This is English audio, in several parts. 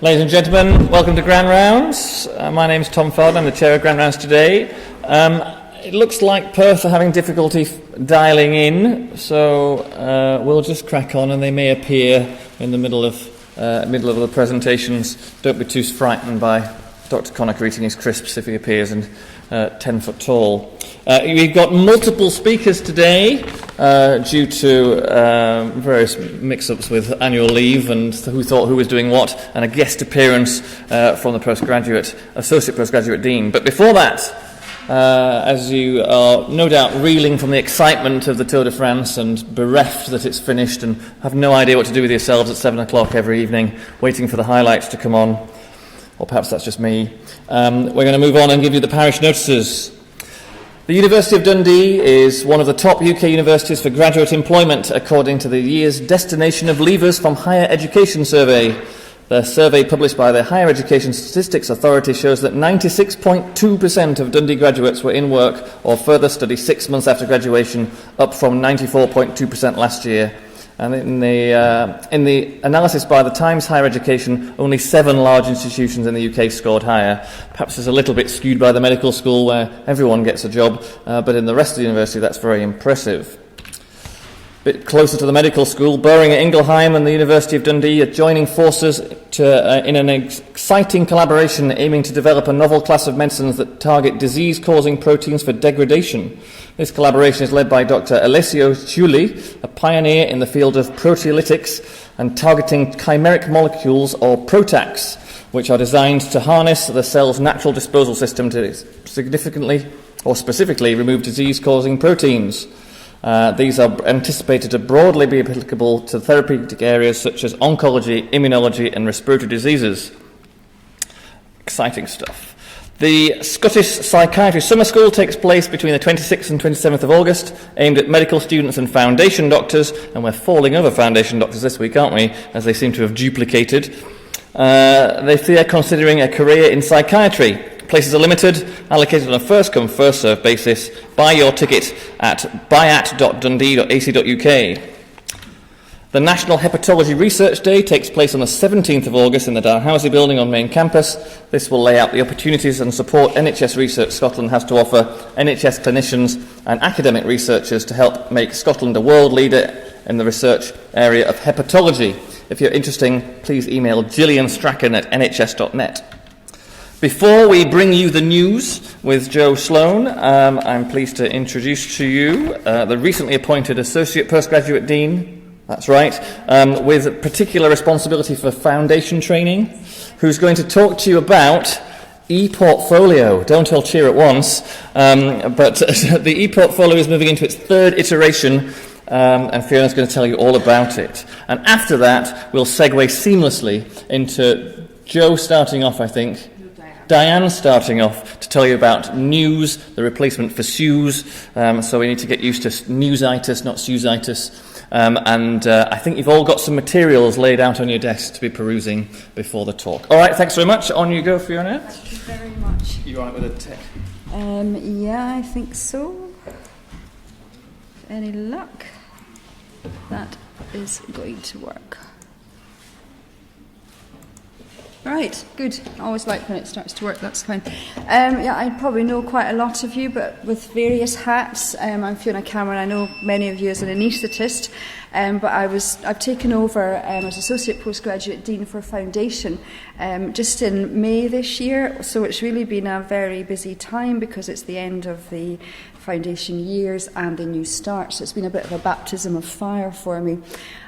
Ladies and gentlemen, welcome to Grand Rounds. My name's Tom Feld, I'm the chair of Grand Rounds today. It looks like Perth are having difficulty dialing in, so we'll just crack on, and they may appear in the middle of the presentations. Don't be too frightened by Dr. Connacher eating his crisps if he appears and 10 foot tall. We've got multiple speakers today due to various mix-ups with annual leave and who thought who was doing what, and a guest appearance from the Associate Postgraduate Dean. But before that, as you are no doubt reeling from the excitement of the Tour de France and bereft that it's finished and have no idea what to do with yourselves at 7 o'clock every evening, waiting for the highlights to come on, or perhaps that's just me, we're going to move on and give you the Parish Notices. The University of Dundee is one of the top UK universities for graduate employment, according to the year's Destination of Leavers from Higher Education survey. The survey published by the Higher Education Statistics Authority shows that 96.2% of Dundee graduates were in work or further study 6 months after graduation, up from 94.2% last year. And in the analysis by the Times Higher Education, only 7 large institutions in the UK scored higher. Perhaps it's a little bit skewed by the medical school where everyone gets a job, but in the rest of the university that's very impressive. A bit closer to the medical school, Buring at Ingelheim and the University of Dundee are joining forces in an exciting collaboration aiming to develop a novel class of medicines that target disease-causing proteins for degradation. This collaboration is led by Dr. Alessio Ciulli, a pioneer in the field of proteolytics and targeting chimeric molecules, or PROTACs, which are designed to harness the cell's natural disposal system to significantly or specifically remove disease-causing proteins. These are anticipated to broadly be applicable to therapeutic areas such as oncology, immunology and respiratory diseases. Exciting stuff. The Scottish Psychiatry Summer School takes place between the 26th and 27th of August, aimed at medical students and foundation doctors, and we're falling over foundation doctors this week, aren't we, as they seem to have duplicated. They are considering a career in psychiatry. Places are limited, allocated on a first-come, first-served basis. Buy your ticket at buyat.dundee.ac.uk. The National Hepatology Research Day takes place on the 17th of August in the Dalhousie building on main campus. This will lay out the opportunities and support NHS Research Scotland has to offer NHS clinicians and academic researchers to help make Scotland a world leader in the research area of hepatology. If you're interested, please email Gillian Strachan at nhs.net. Before we bring you the news with Joe Sloan, I'm pleased to introduce to you the recently appointed Associate Postgraduate Dean, that's right, with particular responsibility for foundation training, who's going to talk to you about ePortfolio. Don't all cheer at once, but the ePortfolio is moving into its 3rd iteration, and Fiona's going to tell you all about it. And after that, we'll segue seamlessly into Joe starting off, I think. Diane starting off to tell you about news, the replacement for Suze, so we need to get used to newsitis, not Suzeitis. And I think you've all got some materials laid out on your desk to be perusing before the talk. All right, thanks very much. On you go, Fiona. Thank you very much. You all right with the tech? Yeah, I think so. Any luck? That is going to work. Right, good. I always like when it starts to work, that's fine. I probably know quite a lot of you, but with various hats. I'm Fiona Cameron. I know many of you as an anaesthetist, but I've taken over as Associate Postgraduate Dean for Foundation just in May this year, so it's really been a very busy time because it's the end of the foundation years and the new start, so it's been a bit of a baptism of fire for me.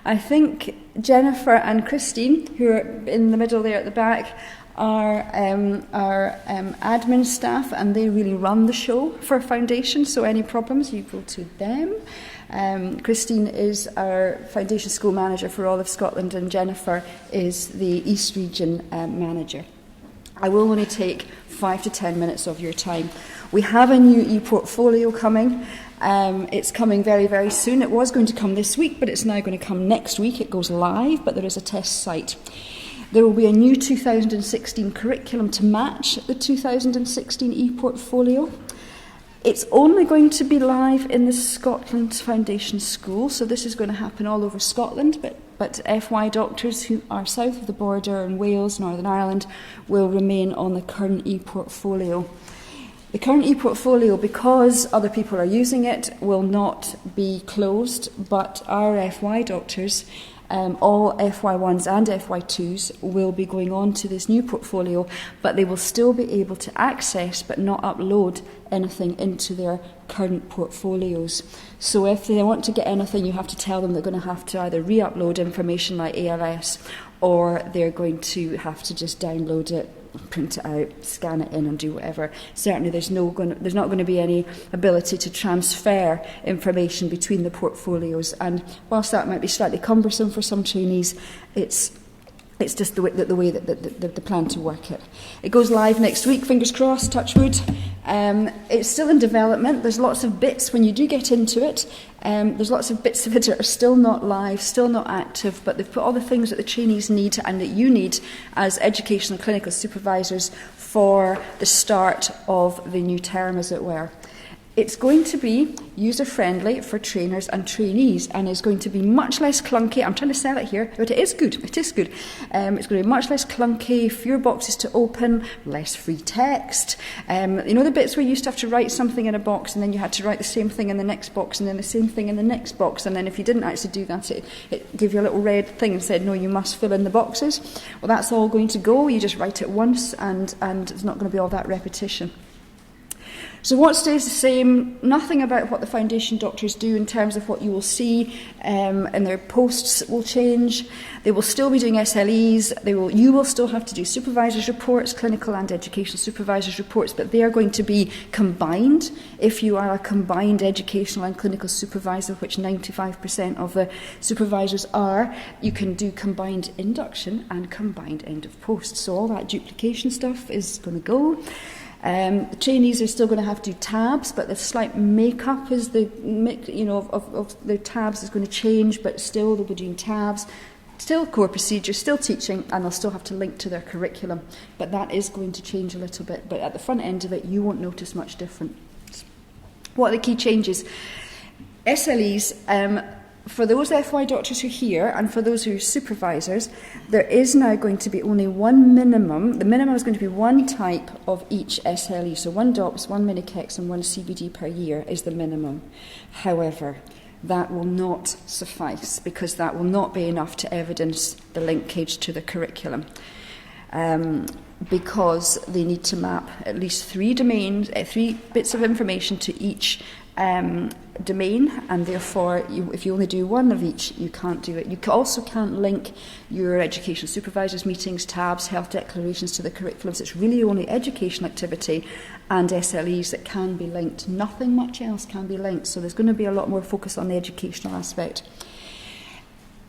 I think Jennifer and Christine, who are in the middle there at the back, are admin staff, and they really run the show for foundation, so any problems you go to them. Christine is our foundation school manager for all of Scotland, and Jennifer is the East Region manager. I will only take 5 to 10 minutes of your time. We have a new ePortfolio coming. It's coming very, very soon. It was going to come this week, but it's now going to come next week. It goes live, but there is a test site. There will be a new 2016 curriculum to match the 2016 ePortfolio. It's only going to be live in the Scotland Foundation School, so this is going to happen all over Scotland, but but FY doctors who are south of the border in Wales, Northern Ireland, will remain on the current ePortfolio. The current ePortfolio, because other people are using it, will not be closed, but our FY doctors, all FY1s and FY2s, will be going on to this new portfolio, but they will still be able to access but not upload anything into their current portfolios. So if they want to get anything, you have to tell them they're going to have to either re-upload information like ALS, or they're going to have to just download it, print it out, scan it in and do whatever. Certainly there's not going to be any ability to transfer information between the portfolios, and whilst that might be slightly cumbersome for some trainees, it's just the way that the plan to work it. It goes live next week, fingers crossed, touch wood. It's still in development. There's lots of bits when you do get into it. There's lots of bits of it that are still not live, still not active, but they've put all the things that the trainees need and that you need as educational clinical supervisors for the start of the new term, as it were. It's going to be user-friendly for trainers and trainees, and it's going to be much less clunky. I'm trying to sell it here, but it is good. It is good. It's going to be much less clunky, fewer boxes to open, less free text. You know the bits where you used to have to write something in a box, and then you had to write the same thing in the next box, and then the same thing in the next box, and then if you didn't actually do that, it gave you a little red thing and said, no, you must fill in the boxes. Well, that's all going to go. You just write it once, and it's not going to be all that repetition. So what stays the same? Nothing about what the foundation doctors do in terms of what you will see in their posts will change. They will still be doing SLEs. You will still have to do supervisors' reports, clinical and educational supervisors' reports, but they are going to be combined. If you are a combined educational and clinical supervisor, which 95% of the supervisors are, you can do combined induction and combined end of post. So all that duplication stuff is going to go. The trainees are still going to have to do tabs, but the slight makeup is of the tabs is going to change, but still they'll be doing tabs, still core procedures, still teaching, and they'll still have to link to their curriculum. But that is going to change a little bit. But at the front end of it, you won't notice much different. What are the key changes? SLEs. For those FY doctors who are here and for those who are supervisors, there is now going to be only one minimum. The minimum is going to be one type of each SLE. So one DOPS, one mini-KEX and one CBD per year is the minimum. However, that will not suffice because that will not be enough to evidence the linkage to the curriculum. Because they need to map at least 3 domains, 3 bits of information to each domain, and therefore if you only do one of each, you can't do it. You also can't link your education supervisors meetings, tabs, health declarations to the curriculums. It's really only education activity and SLEs that can be linked. Nothing much else can be linked, so there's going to be a lot more focus on the educational aspect.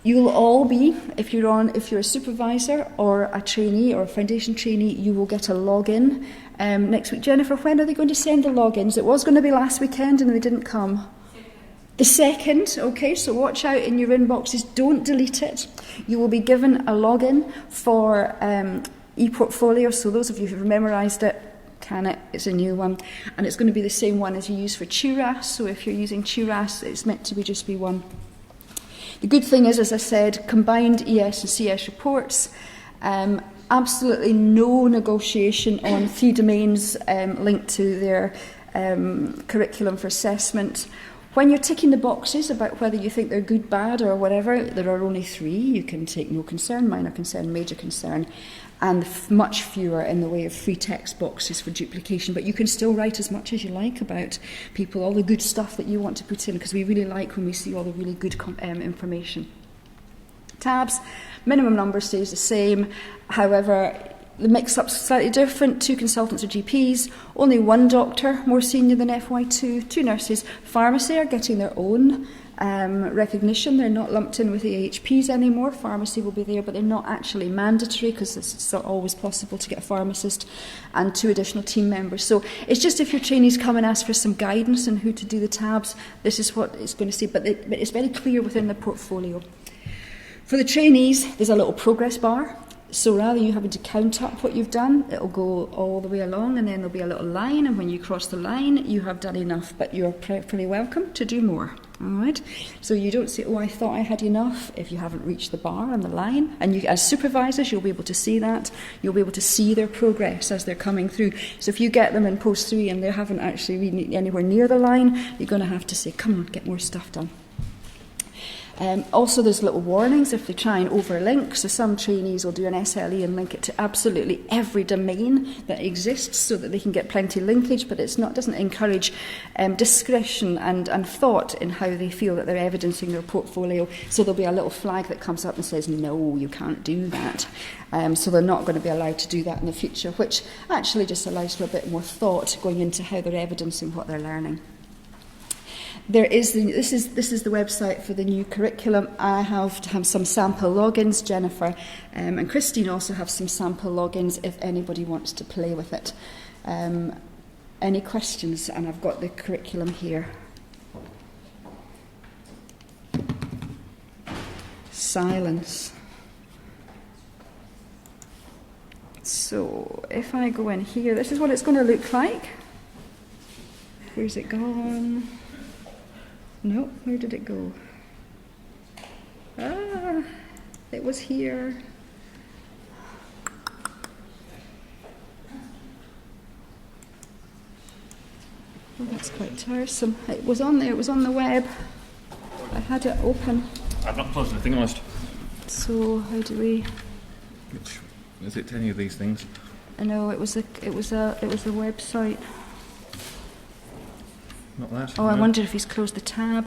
You'll all be, if you're a supervisor or a trainee or a foundation trainee, you will get a login next week. Jennifer, when are they going to send the logins? It was going to be last weekend and they didn't come. The 2nd, okay, so watch out in your inboxes, don't delete it. You will be given a login for ePortfolio, so those of you who've memorised it, it's a new one, and it's going to be the same one as you use for TURAS, so if you're using TURAS, it's meant to be just be one. The good thing is, as I said, combined ES and CS reports, absolutely no negotiation on 3 domains linked to their curriculum for assessment. When you're ticking the boxes about whether you think they're good, bad or whatever, there are only 3. You can take no concern, minor concern, major concern, and much fewer in the way of free text boxes for duplication. But you can still write as much as you like about people, all the good stuff that you want to put in, because we really like when we see all the really good information. Tabs, minimum number stays the same. However, the mix-up's slightly different. 2 consultants or GPs, only 1 doctor, more senior than FY2, 2 nurses. Pharmacy are getting their own recognition. They're not lumped in with the AHPs anymore. Pharmacy will be there, but they're not actually mandatory because it's not always possible to get a pharmacist, and 2 additional team members. So it's just if your trainees come and ask for some guidance on who to do the tabs, this is what it's going to say, but it's very clear within the portfolio. For the trainees, there's a little progress bar. So rather than you having to count up what you've done, it'll go all the way along, and then there'll be a little line, and when you cross the line, you have done enough, but you're pretty welcome to do more. All right, so you don't say, oh, I thought I had enough, if you haven't reached the bar on the line. And you, as supervisors, you'll be able to see that. You'll be able to see their progress as they're coming through. So if you get them in post 3 and they haven't actually been anywhere near the line, you're going to have to say, come on, get more stuff done. Also, there's little warnings if they try and overlink. So some trainees will do an SLE and link it to absolutely every domain that exists so that they can get plenty of linkage, but doesn't encourage discretion and thought in how they feel that they're evidencing their portfolio. So there'll be a little flag that comes up and says, no, you can't do that. So they're not going to be allowed to do that in the future, which actually just allows for a bit more thought going into how they're evidencing what they're learning. This is the website for the new curriculum. I have some sample logins. Jennifer and Christine also have some sample logins if anybody wants to play with it. Any questions? And I've got the curriculum here. Silence. So if I go in here, this is what it's going to look like. Where's it gone? No, where did it go? It was here. Oh, that's quite tiresome. It was on there, it was on the web. I had it open. I've not closed anything, almost. So how do we? Which is it? Any of these things? I know it was a website. Not that. Oh, I wonder if he's closed the tab.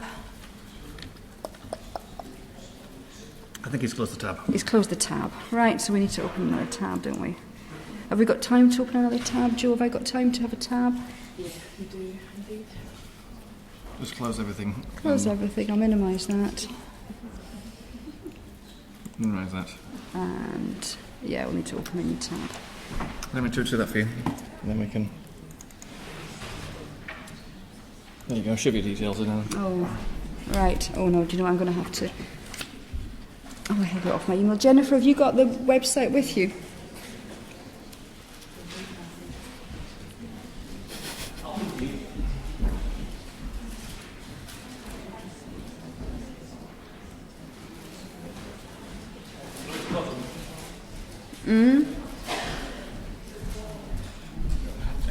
I think he's closed the tab. He's closed the tab. Right, so we need to open another tab, don't we? Have we got time to open another tab? Joe, have I got time to have a tab? Yeah, you do, indeed. Just close everything. Close everything. I'll minimise that. Minimise that. And, yeah, we'll need to open a new tab. Let me do that for you. And then we can... There you go, shove your details in there. Oh, right. Oh, no, do you know what I'm going to have to... Oh, I have it off my email. Jennifer, have you got the website with you?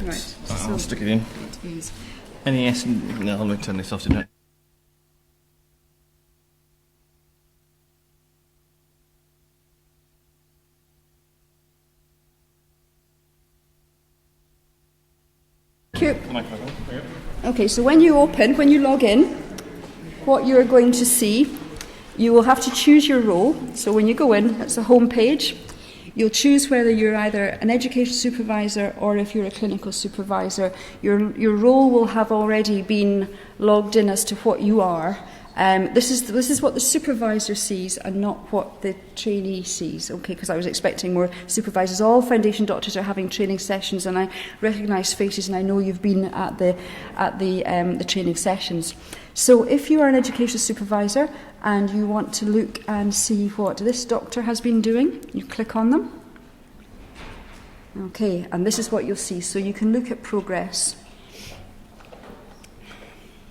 Right. I'll stick it in. NES, no, let me turn this off tonight. Okay, so when you log in, what you're going to see, you will have to choose your role. So when you go in, it's a home page. You'll choose whether you're either an education supervisor or if you're a clinical supervisor. Your role will have already been logged in as to what you are. This is what the supervisor sees and not what the trainee sees. Okay, because I was expecting more supervisors. All foundation doctors are having training sessions, and I recognise faces, and I know you've been at the training sessions. So if you are an education supervisor and you want to look and see what this doctor has been doing, you click on them. Okay, and this is what you'll see. So you can look at progress.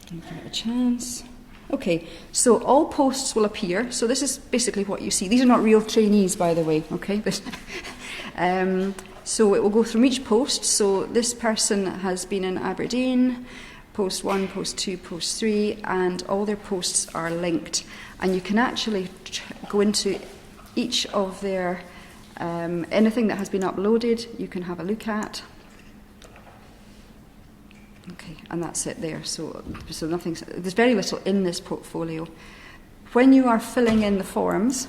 Give it a chance. Okay, so all posts will appear. So this is basically what you see. These are not real trainees, by the way, okay? So it will go through each post. So this person has been in Aberdeen, post 1, post 2, post 3, and all their posts are linked. And you can actually go into each of their, anything that has been uploaded, you can have a look at. Okay, and that's it there. So there's very little in this portfolio. When you are filling in the forms,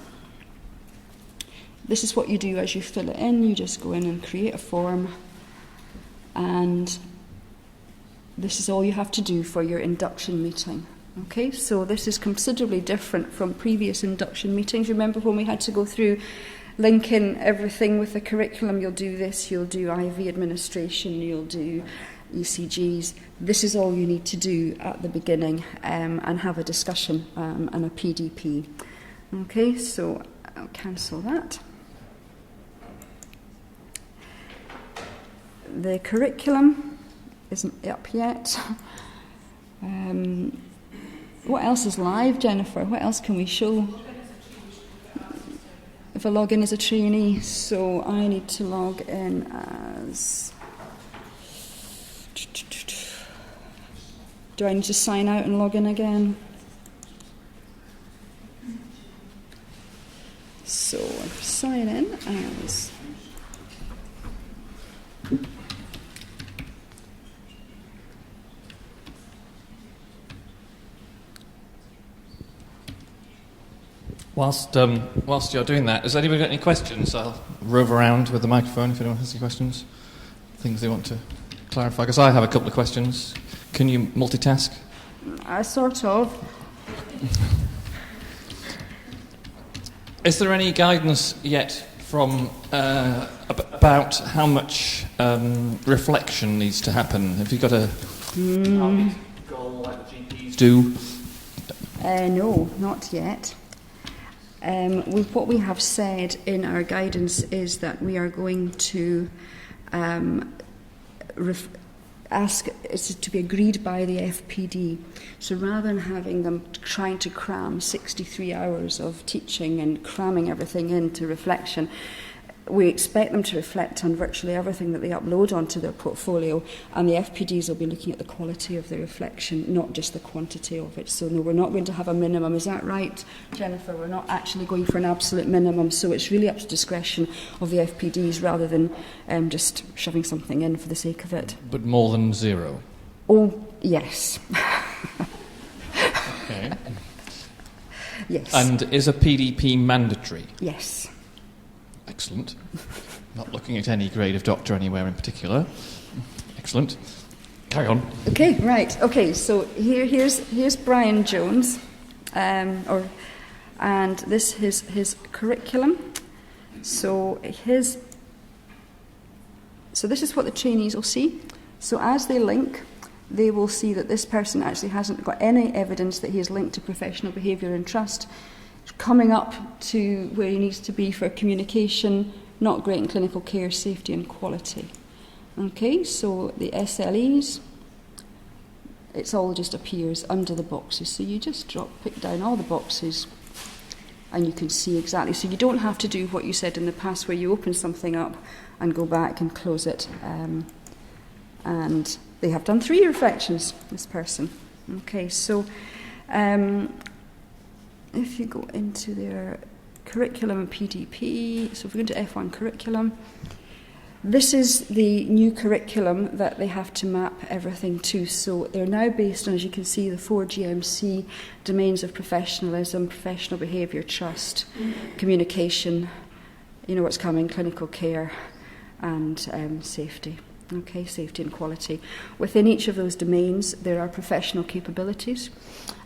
this is what you do as you fill it in. You just go in and create a form, and this is all you have to do for your induction meeting. Okay, so this is considerably different from previous induction meetings. Remember when we had to go through linking everything with the curriculum? You'll do this, you'll do IV administration, you'll do ECGs. This is all you need to do at the beginning, and have a discussion and a PDP. Okay, so I'll cancel that. The curriculum isn't up yet. What else is live, Jennifer? What else can we show? If I log in as a trainee, so I need to log in as... Do I need to sign out and log in again? So sign in as... Whilst you're doing that, has anybody got any questions? I'll rove around with the microphone if anyone has any questions, things they want to clarify. Because I have a couple of questions. Can you multitask? Sort of. Is there any guidance yet from about how much reflection needs to happen? Have you got a target goal like the GPs do? No, not yet. What we have said in our guidance is that we are going to ask it to be agreed by the FPD. So rather than having them trying to cram 63 hours of teaching and cramming everything into reflection, we expect them to reflect on virtually everything that they upload onto their portfolio, and the FPDs will be looking at the quality of the reflection, not just the quantity of it. So no, we're not going to have a minimum. Is that right, Jennifer? We're not actually going for an absolute minimum, so it's really up to discretion of the FPDs rather than just shoving something in for the sake of it. But more than zero? Oh, yes. Okay. Yes. And is a PDP mandatory? Yes. Excellent. Not looking at any grade of doctor anywhere in particular. Excellent. Carry on. Okay, right. Okay, so here's Brian Jones, and this is his curriculum. So this is what the trainees will see. So as they link, they will see that this person actually hasn't got any evidence that he is linked to professional behaviour and trust. Coming up to where he needs to be for communication, not great in clinical care, safety and quality. Okay, so the SLEs, it's all just appears under the boxes. So you just pick down all the boxes and you can see exactly. So you don't have to do what you said in the past where you open something up and go back and close it. And they have done 3 reflections, this person. Okay, so... if you go into their curriculum and PDP, so if we go into F1 curriculum, this is the new curriculum that they have to map everything to. So they're now based on, as you can see, the 4 GMC domains of professionalism, professional behaviour, trust, communication, you know what's coming, clinical care, and safety. Okay, safety and quality. Within each of those domains, there are professional capabilities,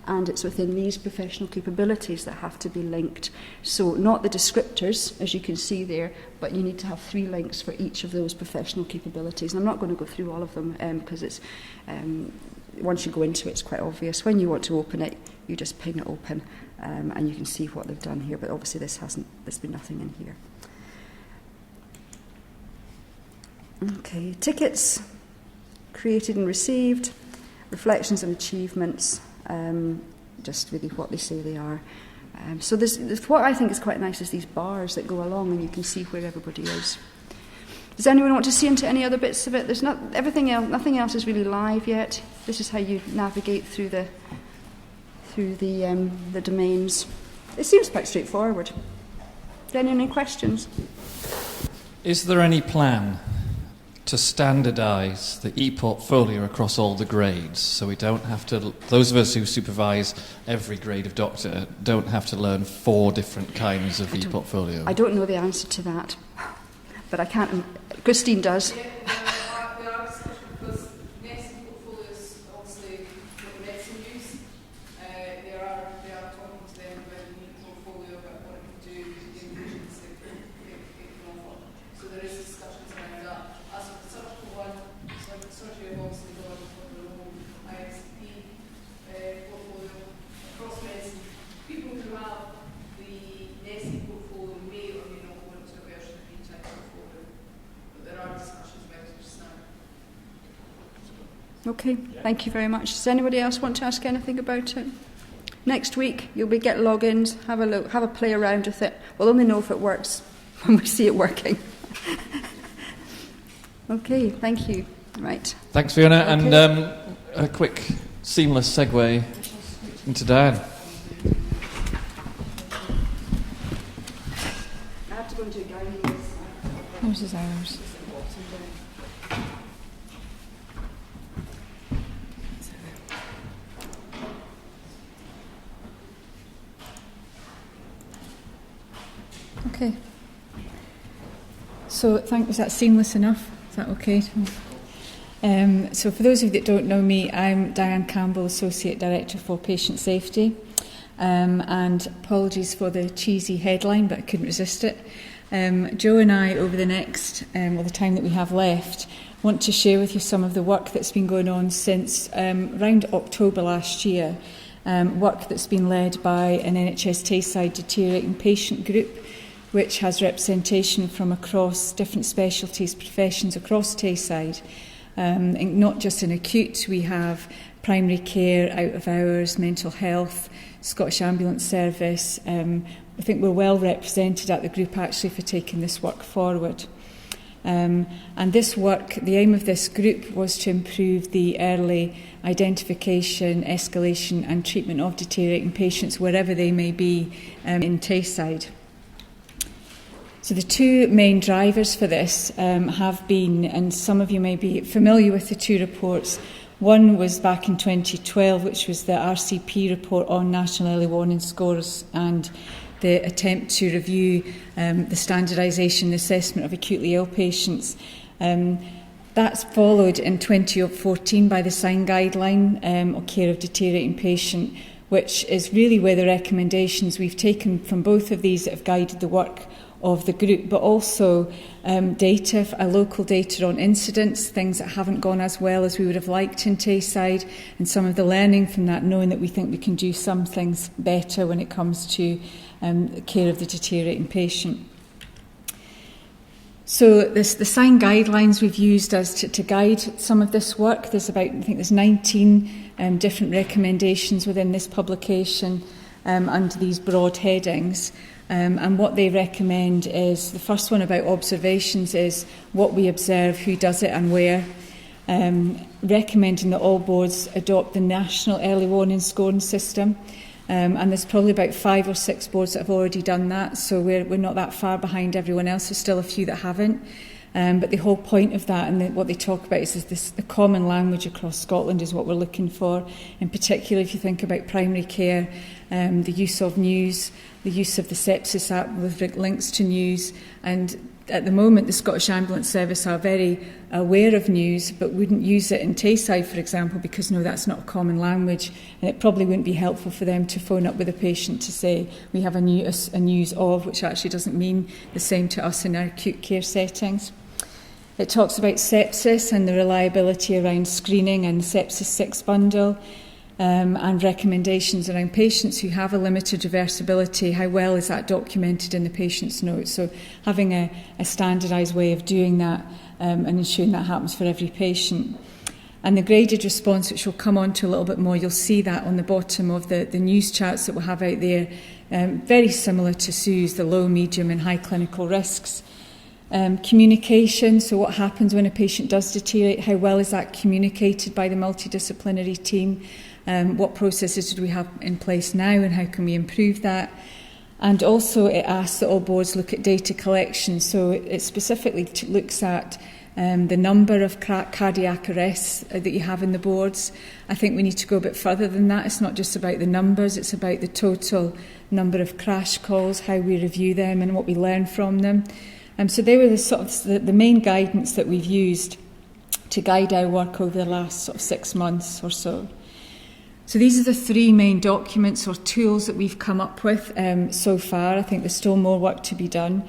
and it's within these professional capabilities that have to be linked. So not the descriptors, as you can see there, but you need to have 3 links for each of those professional capabilities. And I'm not going to go through all of them because it's once you go into it, it's quite obvious. When you want to open it, you just ping it open, and you can see what they've done here. But obviously, there's been nothing in here. Okay, tickets created and received, reflections and achievements, just really what they say they are. So this, what I think is quite nice is these bars that go along and you can see where everybody is. Does anyone want to see into any other bits of it? There's not everything else. Nothing else is really live yet. This is how you navigate through the domains. It seems quite straightforward. Any questions? Is there any plan to standardise the ePortfolio across all the grades, so we don't have to, those of us who supervise every grade of doctor don't have to learn 4 different kinds of ePortfolio? I don't know the answer to that, but I can't. Christine does. There are discussions because medicine portfolios obviously with medicine use. They are talking to them about the ePortfolio, about what it can do, the inclusions it can offer. So there is discussions around that. As for the surgical one, so the surgery have obviously gone for their own ISP portfolio across medicine. People who have the medicine portfolio may or may not want to a version of the type portfolio, but there are discussions about it just now. Okay, thank you very much. Does anybody else want to ask anything about it? Next week, you'll get logins, have a look, have a play around with it. We'll only know if it works when we see it working. Okay, thank you. Right. Thanks, Fiona. Okay. And a quick, seamless segue into Diane. I have to go into a guiding list. How's his hours? Okay. So, was that seamless enough? Is that okay? So for those of you that don't know me, I'm Diane Campbell, Associate Director for Patient Safety. And apologies for the cheesy headline, but I couldn't resist it. Joe and I, over the next, the time that we have left, want to share with you some of the work that's been going on since around October last year. Work that's been led by an NHS Tayside deteriorating patient group, which has representation from across different specialties, professions across Tayside. And not just in acute, we have primary care, out of hours, mental health, Scottish Ambulance Service. I think we're well represented at the group actually for taking this work forward. And this work, the aim of this group was to improve the early identification, escalation and treatment of deteriorating patients wherever they may be in Tayside. So the two main drivers for this have been, and some of you may be familiar with the two reports. One was back in 2012, which was the RCP report on national early warning scores and the attempt to review the standardisation and assessment of acutely ill patients. That's followed in 2014 by the SIGN guideline on care of deteriorating patient, which is really where the recommendations we've taken from both of these that have guided the work of the group, but also data, local data on incidents, things that haven't gone as well as we would have liked in Tayside, and some of the learning from that, knowing that we think we can do some things better when it comes to care of the deteriorating patient. So the SIGN guidelines we've used as to guide some of this work. There's 19 different recommendations within this publication under these broad headings. And what they recommend is, the first one about observations is what we observe, who does it and where. Recommending that all boards adopt the national early warning scoring system. And there's probably about 5 or 6 boards that have already done that, so we're not that far behind everyone else. There's still a few that haven't. But the whole point of that, and what they talk about, is the common language across Scotland is what we're looking for. In particular, if you think about primary care, the use of news, the use of the sepsis app with links to news. And at the moment, the Scottish Ambulance Service are very aware of news, but wouldn't use it in Tayside, for example, because no, that's not a common language, and it probably wouldn't be helpful for them to phone up with a patient to say we have a news of, which actually doesn't mean the same to us in our acute care settings. It talks about sepsis and the reliability around screening and sepsis 6 bundle, and recommendations around patients who have a limited reversibility. How well is that documented in the patient's notes? So having a standardised way of doing that and ensuring that happens for every patient. And the graded response, which we'll come on to a little bit more, you'll see that on the bottom of the news charts that we'll have out there, very similar to Sue's, the low, medium and high clinical risks. Communication, so what happens when a patient does deteriorate, how well is that communicated by the multidisciplinary team, what processes do we have in place now and how can we improve that. And also it asks that all boards look at data collection, so it specifically looks at the number of cardiac arrests that you have in the boards. I think we need to go a bit further than that. It's not just about the numbers, it's about the total number of crash calls, how we review them and what we learn from them. So they were the main guidance that we've used to guide our work over the last 6 months or so. So these are the 3 main documents or tools that we've come up with so far. I think there's still more work to be done,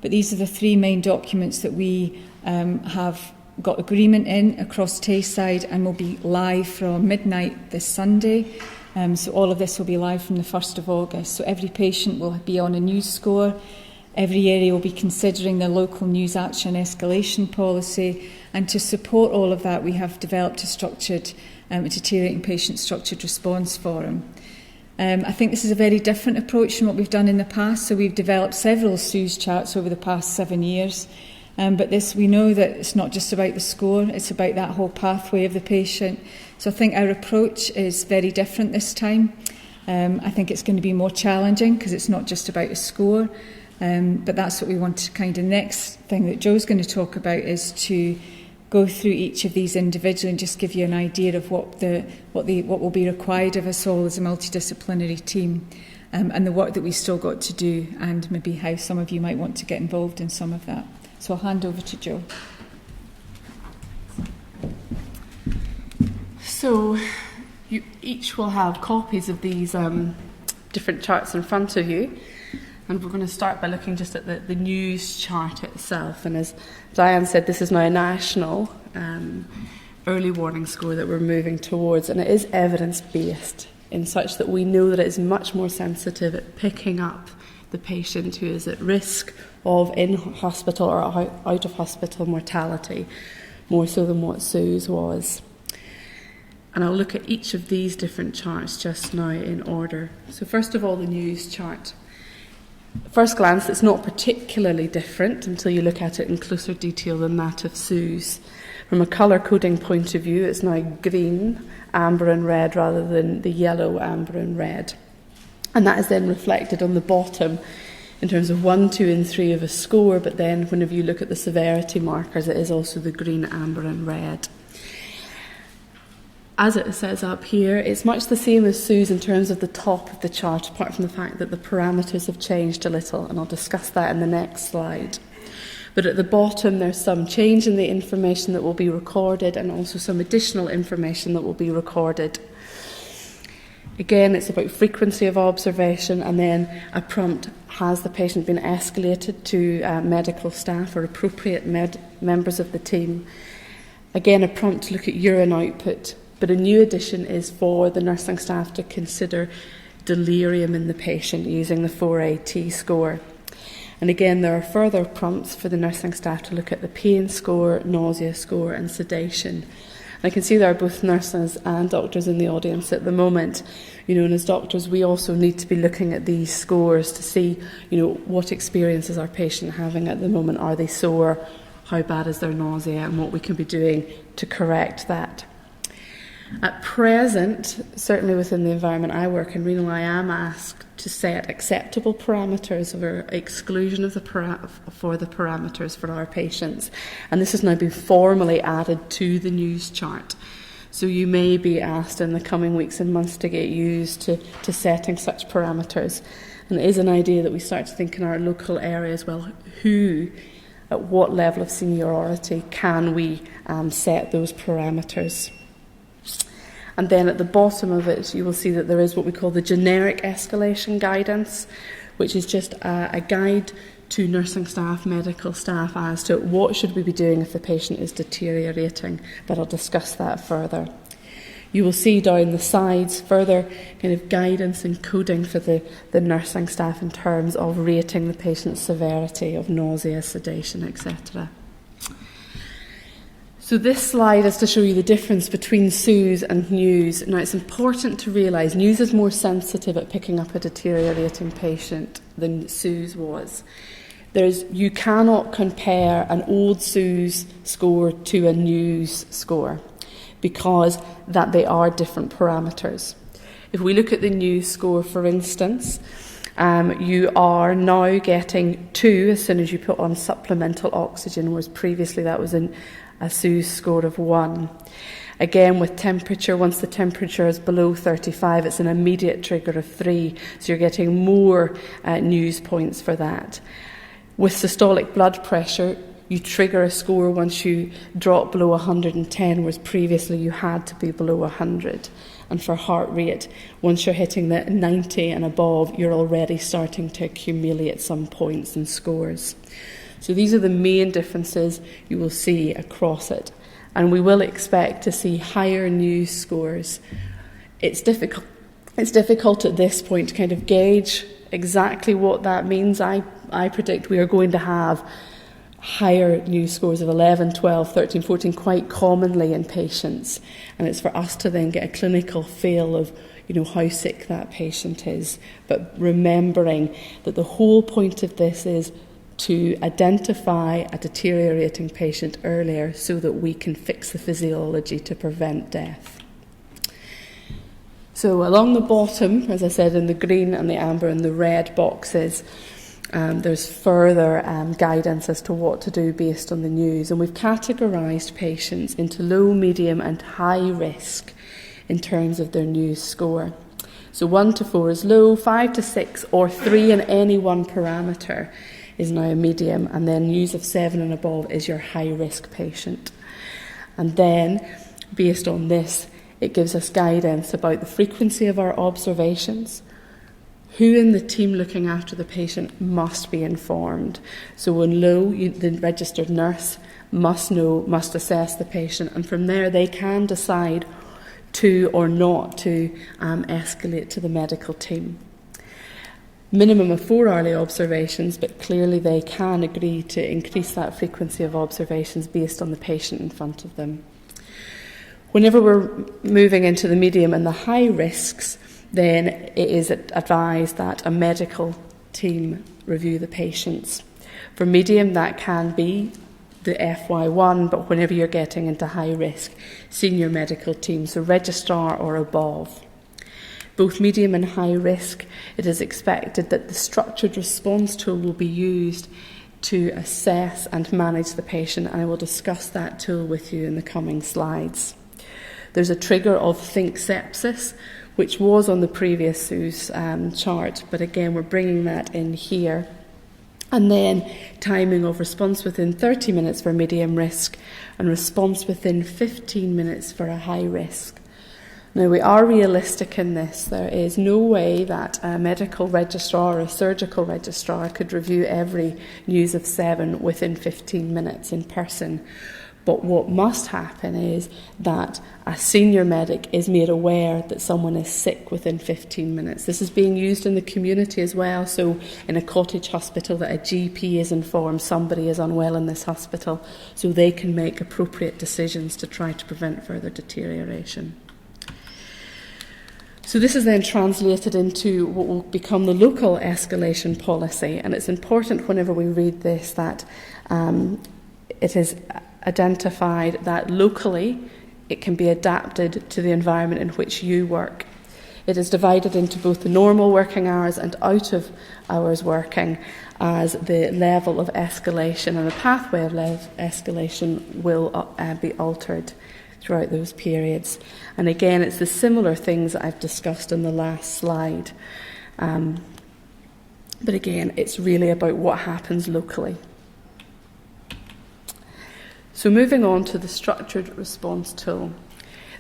but these are the 3 main documents that we have got agreement in across Tayside and will be live from midnight this Sunday. So all of this will be live from the 1st of August. So every patient will be on a news score. Every area will be considering their local news action escalation policy, and to support all of that we have developed a structured, deteriorating patient structured response forum. I think this is a very different approach from what we've done in the past. So we've developed several SUS charts over the past 7 years. But we know that it's not just about the score, it's about that whole pathway of the patient. So I think our approach is very different this time. I think it's going to be more challenging because it's not just about a score. But that's what we want to next thing that Joe's going to talk about is to go through each of these individually and just give you an idea of what will be required of us all as a multidisciplinary team, and the work that we've still got to do, and maybe how some of you might want to get involved in some of that. So I'll hand over to Joe. So you each will have copies of these different charts in front of you. And we're going to start by looking just at the news chart itself. And as Diane said, this is now a national early warning score that we're moving towards. And it is evidence-based in such that we know that it is much more sensitive at picking up the patient who is at risk of in-hospital or out-of-hospital mortality, more so than what SUS was. And I'll look at each of these different charts just now in order. So first of all, the news chart. At first glance, it's not particularly different until you look at it in closer detail than that of SUS. From a colour coding point of view, it's now green, amber and red rather than the yellow, amber and red. And that is then reflected on the bottom in terms of 1, 2 and 3 of a score, but then whenever you look at the severity markers, it is also the green, amber and red. As it says up here, it's much the same as SUS in terms of the top of the chart, apart from the fact that the parameters have changed a little, and I'll discuss that in the next slide. But at the bottom, there's some change in the information that will be recorded, and also some additional information that will be recorded. Again, it's about frequency of observation, and then a prompt: has the patient been escalated to medical staff or appropriate members of the team? Again, a prompt to look at urine output. But a new addition is for the nursing staff to consider delirium in the patient using the 4AT score. And again, there are further prompts for the nursing staff to look at the pain score, nausea score and sedation. And I can see there are both nurses and doctors in the audience at the moment. And as doctors, we also need to be looking at these scores to see, what experience is our patient having at the moment. Are they sore? How bad is their nausea? And what we can be doing to correct that. At present, certainly within the environment I work in, I am asked to set acceptable parameters or exclusion of for the parameters for our patients. And this has now been formally added to the news chart. So you may be asked in the coming weeks and months to get used to setting such parameters. And it is an idea that we start to think in our local areas, who, at what level of seniority can we set those parameters? And then at the bottom of it, you will see that there is what we call the generic escalation guidance, which is just a guide to nursing staff, medical staff, as to what should we be doing if the patient is deteriorating. But I'll discuss that further. You will see down the sides further guidance and coding for the nursing staff in terms of rating the patient's severity of nausea, sedation, etc. So this slide is to show you the difference between SUS and news. Now, it's important to realise news is more sensitive at picking up a deteriorating patient than SUS was. You cannot compare an old SUS score to a news score because that they are different parameters. If we look at the news score, for instance, you are now getting 2 as soon as you put on supplemental oxygen, whereas previously that was a SUS score of 1. Again, with temperature, once the temperature is below 35, it's an immediate trigger of 3, so you're getting more news points for that. With systolic blood pressure, you trigger a score once you drop below 110, whereas previously you had to be below 100. And for heart rate, once you're hitting the 90 and above, you're already starting to accumulate some points and scores. So these are the main differences you will see across it. And we will expect to see higher news scores. It's difficult at this point to gauge exactly what that means. I predict we are going to have higher news scores of 11, 12, 13, 14 quite commonly in patients. And it's for us to then get a clinical feel of, how sick that patient is, but remembering that the whole point of this is to identify a deteriorating patient earlier so that we can fix the physiology to prevent death. So along the bottom, as I said, in the green and the amber and the red boxes, there's further guidance as to what to do based on the news. And we've categorised patients into low, medium and high risk in terms of their news score. So 1 to 4 is low, 5 to 6 or 3 in any one parameter is now a medium, and then news of 7 and above is your high risk patient. And then, based on this, it gives us guidance about the frequency of our observations. Who in the team looking after the patient must be informed. So in low, the registered nurse must assess the patient, and from there they can decide to or not to escalate to the medical team. Minimum of 4 hourly observations, but clearly they can agree to increase that frequency of observations based on the patient in front of them. Whenever we're moving into the medium and the high risks, then it is advised that a medical team review the patients. For medium, that can be the FY1, but whenever you're getting into high risk, senior medical team, so registrar or above. Both medium and high risk, it is expected that the structured response tool will be used to assess and manage the patient, and I will discuss that tool with you in the coming slides. There's a trigger of think sepsis, which was on the previous SUS chart, but again we're bringing that in here. And then timing of response within 30 minutes for medium risk and response within 15 minutes for a high risk. Now, we are realistic in this. There is no way that a medical registrar or a surgical registrar could review every news of 7 within 15 minutes in person. But what must happen is that a senior medic is made aware that someone is sick within 15 minutes. This is being used in the community as well. So in a cottage hospital, that a GP is informed somebody is unwell in this hospital, so they can make appropriate decisions to try to prevent further deterioration. So this is then translated into what will become the local escalation policy, and it's important whenever we read this that it is identified that locally it can be adapted to the environment in which you work. It is divided into both the normal working hours and out of hours working as the level of escalation and the pathway of escalation will be altered throughout those periods. And again, it's the similar things that I've discussed in the last slide. But again, it's really about what happens locally. So moving on to the structured response tool.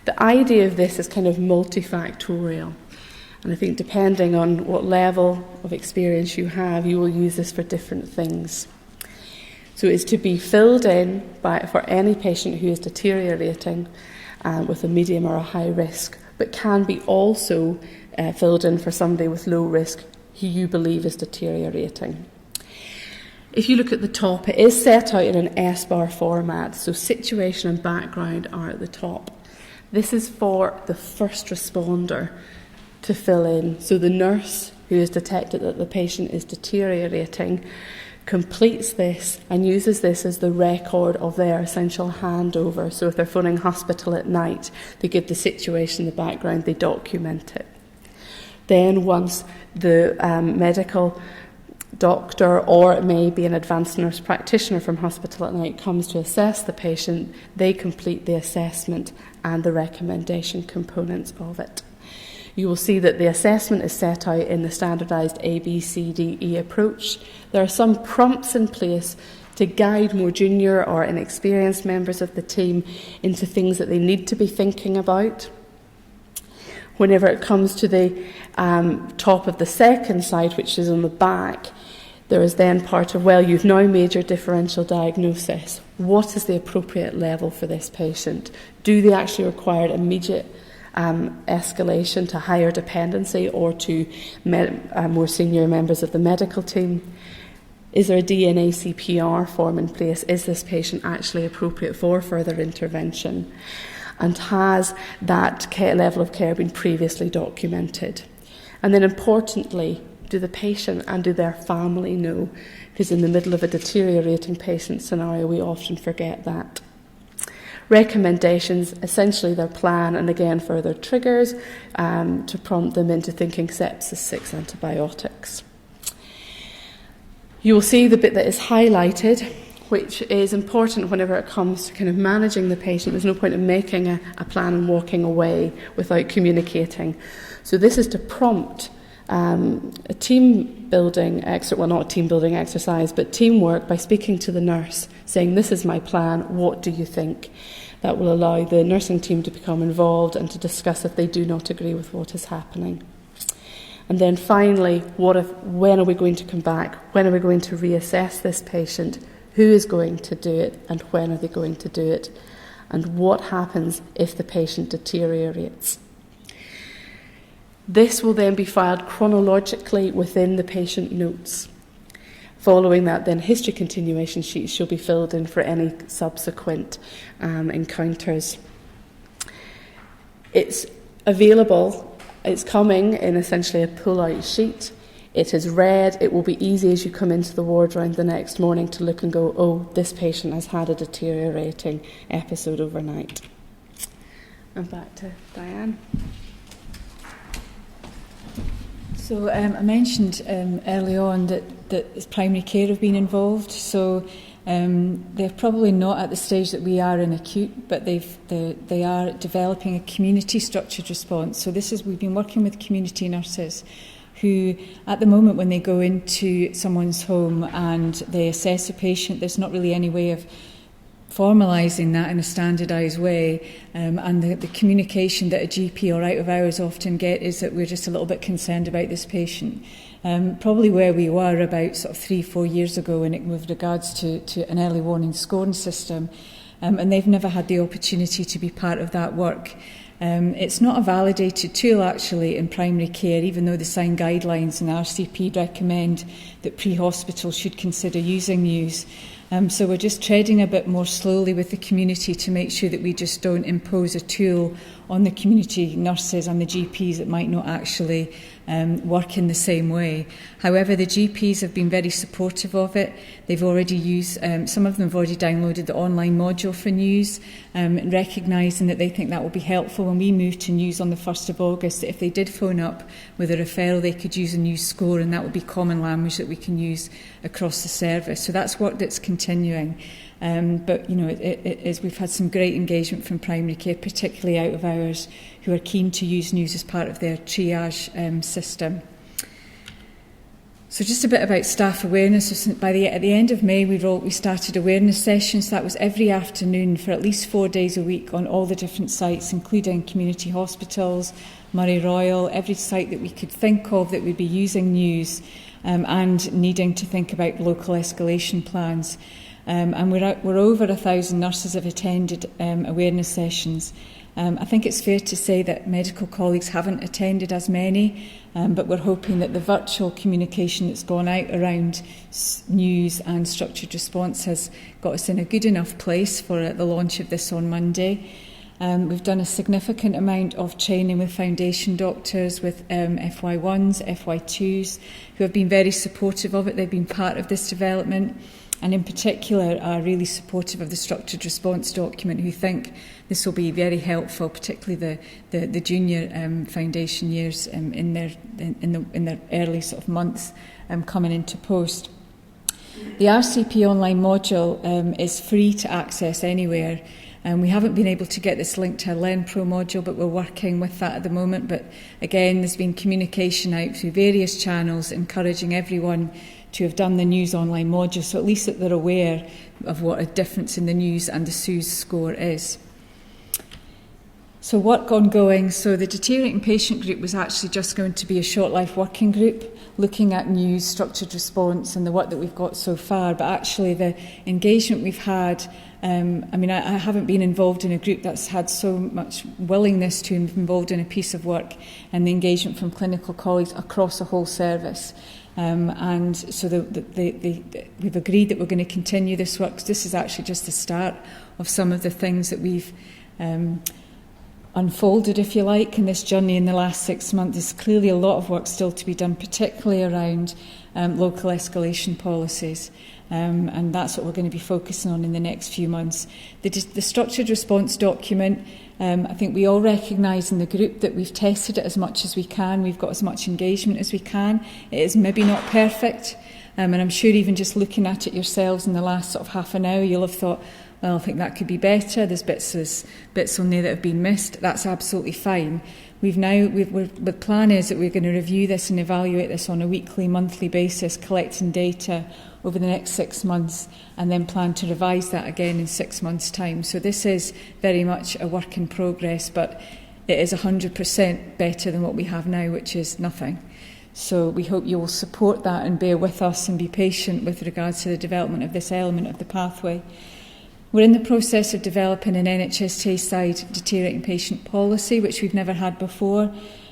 The idea of this is kind of multifactorial. And I think depending on what level of experience you have, you will use this for different things. So it's to be filled in for any patient who is deteriorating with a medium or a high risk, but can be also filled in for somebody with low risk who you believe is deteriorating. If you look at the top, it is set out in an S-bar format, so situation and background are at the top. This is for the first responder to fill in. So the nurse who has detected that the patient is deteriorating completes this and uses this as the record of their essential handover. So if they're phoning hospital at night, they give the situation, the background, they document it. Then once the medical doctor, or it may be an advanced nurse practitioner from hospital at night, comes to assess the patient, they complete the assessment and the recommendation components of it. You will see that the assessment is set out in the standardised ABCDE approach. There are some prompts in place to guide more junior or inexperienced members of the team into things that they need to be thinking about. Whenever it comes to the top of the second slide, which is on the back, there is then part of, well, you've now made your differential diagnosis. What is the appropriate level for this patient? Do they actually require immediate escalation to higher dependency or to more senior members of the medical team? Is there a DNA CPR form in place? Is this patient actually appropriate for further intervention? and has that level of care been previously documented? And then importantly, do the patient and do their family know? Because in the middle of a deteriorating patient scenario, we often forget that. Recommendations, essentially their plan, and again further triggers to prompt them into thinking sepsis, 6 antibiotics. You will see the bit that is highlighted, which is important whenever it comes to kind of managing the patient. There's no point in making a plan and walking away without communicating. So this is to prompt a team building exercise, well, not a team building exercise, but teamwork by speaking to the nurse, saying, this is my plan, what do you think? That will allow the nursing team to become involved and to discuss if they do not agree with what is happening. And then finally, when are we going to come back? When are we going to reassess this patient? Who is going to do it and when are they going to do it? And what happens if the patient deteriorates? This will then be filed chronologically within the patient notes. Following that, then history continuation sheets shall be filled in for any subsequent encounters. It's available, it's coming in essentially a pull-out sheet. It is read, it will be easy as you come into the ward round the next morning to look and go, oh, this patient has had a deteriorating episode overnight. And back to Diane. So I mentioned early on that primary care have been involved. So they're probably not at the stage that we are in acute, but they are developing a community structured response. So we've been working with community nurses who, at the moment, when they go into someone's home and they assess a patient, there's not really any way of formalising that in a standardised way, and the communication that a GP or out of hours often get is that we're just a little bit concerned about this patient. Probably where we were about sort of 3-4 years ago with regards to an early warning scoring system, and they've never had the opportunity to be part of that work. It's not a validated tool actually in primary care, even though the signed guidelines and RCP recommend that pre-hospital should consider using news. So we're just treading a bit more slowly with the community to make sure that we just don't impose a tool on the community nurses and the GPs that might not actually work in the same way. However, the GPs have been very supportive of it. They've already used, some of them have already downloaded the online module for news, recognising that they think that will be helpful when we move to news on the 1st of August, that if they did phone up with a referral, they could use a news score, and that would be common language that we can use across the service. So that's work that's continuing. But, you know, we've had some great engagement from primary care, particularly out of hours, who are keen to use news as part of their triage system. So just a bit about staff awareness. At the end of May, we started awareness sessions. That was every afternoon for at least 4 days a week on all the different sites, including community hospitals, Murray Royal, every site that we could think of that would be using news and needing to think about local escalation plans. And we're over 1,000 nurses have attended awareness sessions. I think it's fair to say that medical colleagues haven't attended as many, but we're hoping that the virtual communication that's gone out around news and structured response has got us in a good enough place for the launch of this on Monday. We've done a significant amount of training with foundation doctors, with FY1s, FY2s, who have been very supportive of it. They've been part of this development, and in particular are really supportive of the structured response document, who think this will be very helpful, particularly the junior foundation years in their early sort of months coming into post. The RCP online module is free to access anywhere. We haven't been able to get this linked to our LearnPro module, but we're working with that at the moment. But again, there's been communication out through various channels encouraging everyone to have done the news online module, so at least that they're aware of what a difference in the news and the SUSE score is. So work ongoing. So the deteriorating patient group was actually just going to be a short life working group looking at news, structured response and the work that we've got so far. But actually the engagement we've had, I haven't been involved in a group that's had so much willingness to be involved in a piece of work, and the engagement from clinical colleagues across a whole service. And so we've agreed that we're going to continue this work, because this is actually just the start of some of the things that we've unfolded, if you like, in this journey in the last 6 months. There's clearly a lot of work still to be done, particularly around local escalation policies. And that's what we're going to be focusing on in the next few months. The structured response document, I think we all recognise in the group that we've tested it as much as we can. We've got as much engagement as we can. It is maybe not perfect. And I'm sure even just looking at it yourselves in the last sort of half an hour, you'll have thought, well, I think that could be better. There's bits on there that have been missed. That's absolutely fine. The plan is that we're going to review this and evaluate this on a weekly, monthly basis, collecting data over the next 6 months, and then plan to revise that again in 6 months' time. So this is very much a work in progress, but it is 100% better than what we have now, which is nothing. So we hope you will support that and bear with us and be patient with regards to the development of this element of the pathway. We're in the process of developing an NHS Tayside deteriorating patient policy, which we've never had before.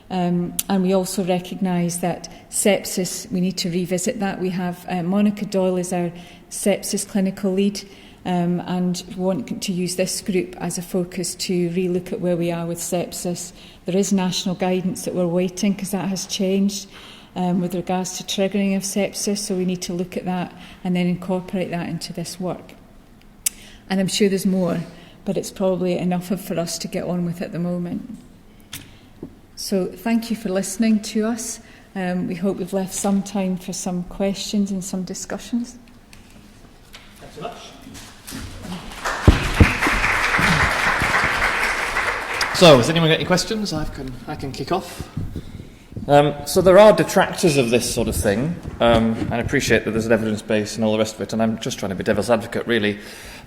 And we also recognise that sepsis, we need to revisit that. We have Monica Doyle is our sepsis clinical lead, and want to use this group as a focus to relook at where we are with sepsis. There is national guidance that we're waiting, because that has changed with regards to triggering of sepsis, so we need to look at that and then incorporate that into this work. And I'm sure there's more, but it's probably enough for us to get on with at the moment. So thank you for listening to us. We hope we've left some time for some questions and some discussions. Thanks so much. So, has anyone got any questions? I can kick off. So there are detractors of this sort of thing, and I appreciate that there's an evidence base and all the rest of it, and I'm just trying to be devil's advocate, really.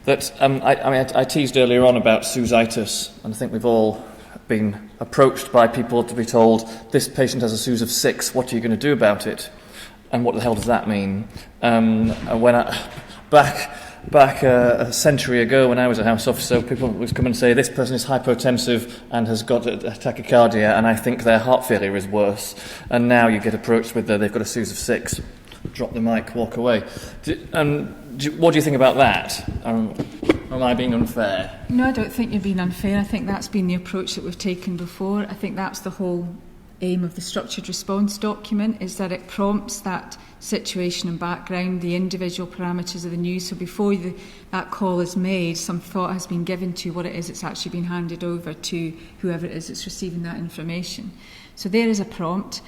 That I teased earlier on about Susitis, and I think we've all been approached by people to be told, this patient has a Sus of 6, what are you going to do about it? And what the hell does that mean? Back a century ago, when I was a house officer, people would come and say, this person is hypotensive and has got a tachycardia, and I think their heart failure is worse. And now you get approached with they've got a Sus of 6. Drop the mic, walk away. What do you think about that? Am I being unfair? No, I don't think you're being unfair. I think that's been the approach that we've taken before. I think that's the whole aim of the structured response document, is that it prompts that situation and background, the individual parameters of the news. So before that call is made, some thought has been given to what it is that's actually been handed over to whoever it is that's receiving that information. So there is a prompt.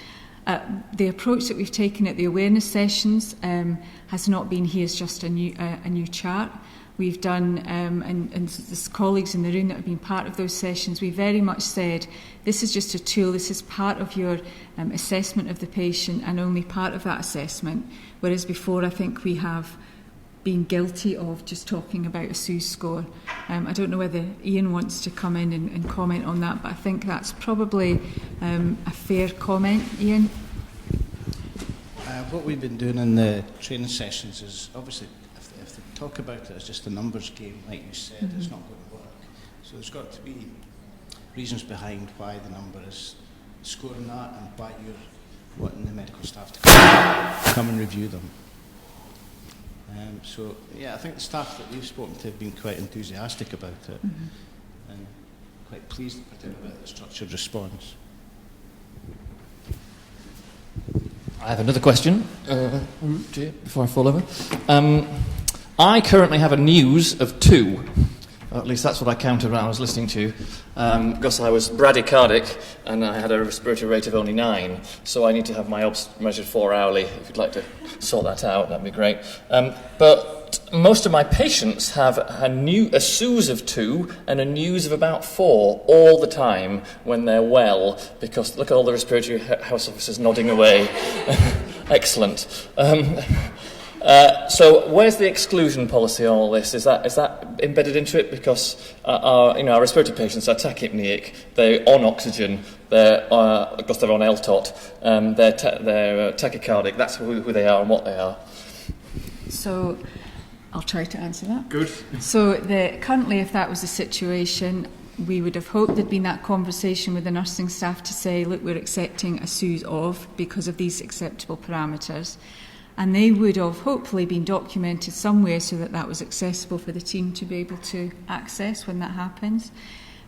The approach that we've taken at the awareness sessions has not been, here's just a new chart. We've done, and there's colleagues in the room that have been part of those sessions, we very much said, this is just a tool, this is part of your assessment of the patient and only part of that assessment, whereas before I think we have been guilty of just talking about a SUS score. I don't know whether Ian wants to come in and comment on that, but I think that's probably a fair comment. Ian? What we've been doing in the training sessions is, obviously, if they talk about it as just a numbers game, like you said, it's not going to work. So there's got to be reasons behind why the number is scoring that and why you're wanting the medical staff to come and review them. So, yeah, I think the staff that we've spoken to have been quite enthusiastic about it and quite pleased particularly about the structured response. I have another question before I fall over. I currently have a news of 2. Or at least that's what I counted when I was listening to you, because I was bradycardic and I had a respiratory rate of only 9, so I need to have my obs measured 4 hourly. If you'd like to sort that out, that'd be great. But most of my patients have a SUS of 2 and a NEWS of about 4 all the time when they're well, because look at all the respiratory house officers nodding away. Excellent. So where's the exclusion policy on all this? Is that embedded into it? Because our respiratory patients are tachypneic, they're on oxygen, because they're on LTOT, they're tachycardic. That's who they are and what they are. So I'll try to answer that. Good. So currently, if that was the situation, we would have hoped there'd been that conversation with the nursing staff to say, look, we're accepting a SUS of because of these acceptable parameters. And they would have hopefully been documented somewhere so that was accessible for the team to be able to access when that happens.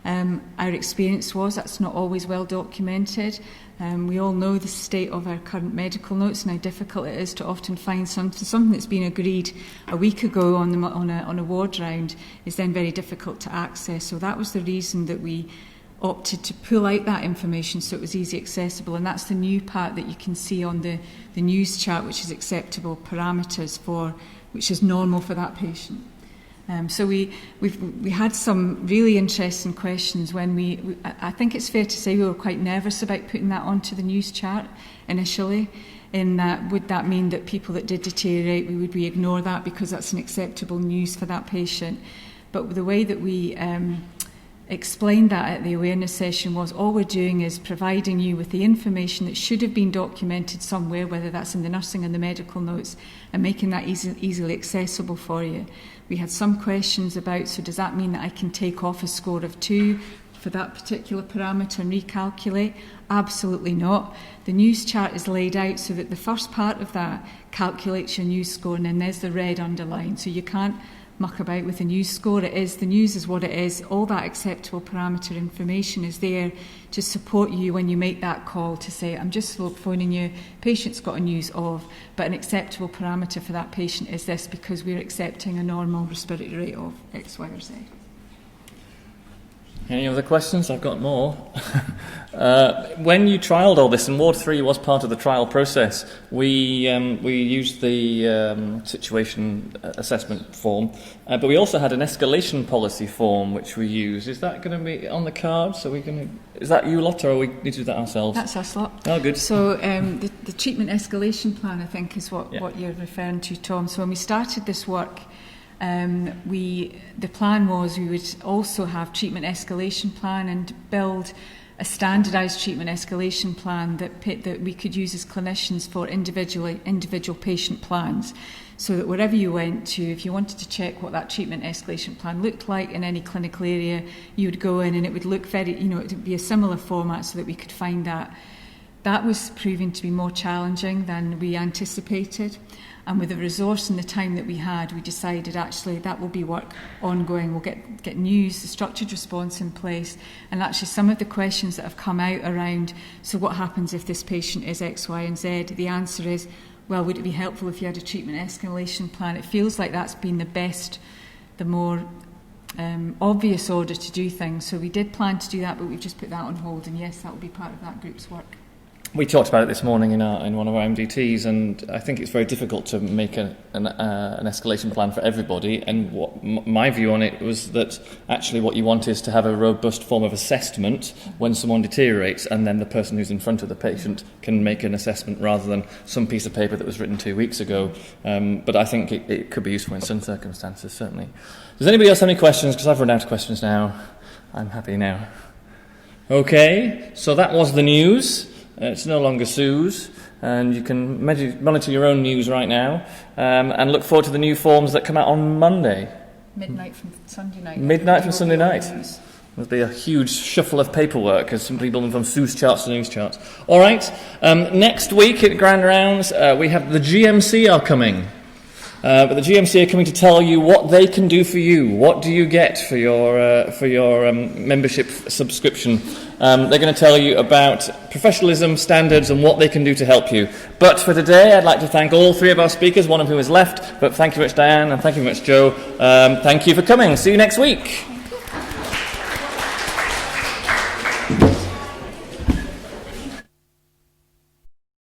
Our experience was that's not always well documented. We all know the state of our current medical notes and how difficult it is to often find something that's been agreed a week ago on a ward round is then very difficult to access. So that was the reason that we opted to pull out that information so it was easy accessible, and that's the new part that you can see on the news chart, which is acceptable parameters for which is normal for that patient. So we had some really interesting questions when I think it's fair to say we were quite nervous about putting that onto the news chart initially, in that would that mean that people that did deteriorate, would we ignore that because that's an acceptable news for that patient? But the way that we explained that at the awareness session was all we're doing is providing you with the information that should have been documented somewhere, whether that's in the nursing and the medical notes, and making that easily accessible for you. We had some questions about, so does that mean that I can take off a score of 2 for that particular parameter and recalculate? Absolutely not. The news chart is laid out so that the first part of that calculates your news score, and then there's the red underline, so you can't muck about with the news score. The news is what it is. All that acceptable parameter information is there to support you when you make that call to say, I'm just phoning you, patient's got a news of, but an acceptable parameter for that patient is this because we're accepting a normal respiratory rate of X, Y or Z. Any other questions? I've got more. When you trialled all this, and Ward 3 was part of the trial process, we used the situation assessment form, but we also had an escalation policy form which we used. Is that going to be on the card? Is that you lot, or we need to do that ourselves? That's us lot. Oh, good. So the treatment escalation plan, I think, is what you're referring to, Tom. So when we started this work, the plan was we would also have treatment escalation plan and build a standardised treatment escalation plan that we could use as clinicians for individual patient plans, so that wherever you went to, if you wanted to check what that treatment escalation plan looked like in any clinical area, you would go in and it would look very, it would be a similar format so that we could find that. That was proving to be more challenging than we anticipated. And with the resource and the time that we had, we decided actually that will be work ongoing. We'll get news, the structured response in place. And actually some of the questions that have come out around, so what happens if this patient is X, Y and Z? The answer is, well, would it be helpful if you had a treatment escalation plan? It feels like that's been the best, the more obvious order to do things. So we did plan to do that, but we've just put that on hold. And yes, that will be part of that group's work. We talked about it this morning in one of our MDTs, and I think it's very difficult to make an escalation plan for everybody. And my view on it was that actually what you want is to have a robust form of assessment when someone deteriorates, and then the person who's in front of the patient can make an assessment rather than some piece of paper that was written 2 weeks ago. But I think it could be useful in some circumstances, certainly. Does anybody else have any questions? Because I've run out of questions now. I'm happy now. Okay, so that was the news. It's no longer Sue's, and you can monitor your own news right now, and look forward to the new forms that come out on Monday. Midnight from Sunday night. Midnight from Sunday night. There'll be a huge shuffle of paperwork as some people move from Sue's charts to news charts. All right, next week at Grand Rounds, we have the GMC are coming. But the GMC are coming to tell you what they can do for you. What do you get for your membership subscription? They're going to tell you about professionalism, standards, and what they can do to help you. But for today, I'd like to thank all 3 of our speakers, one of whom has left. But thank you very much, Diane, and thank you very much, Joe. Thank you for coming. See you next week.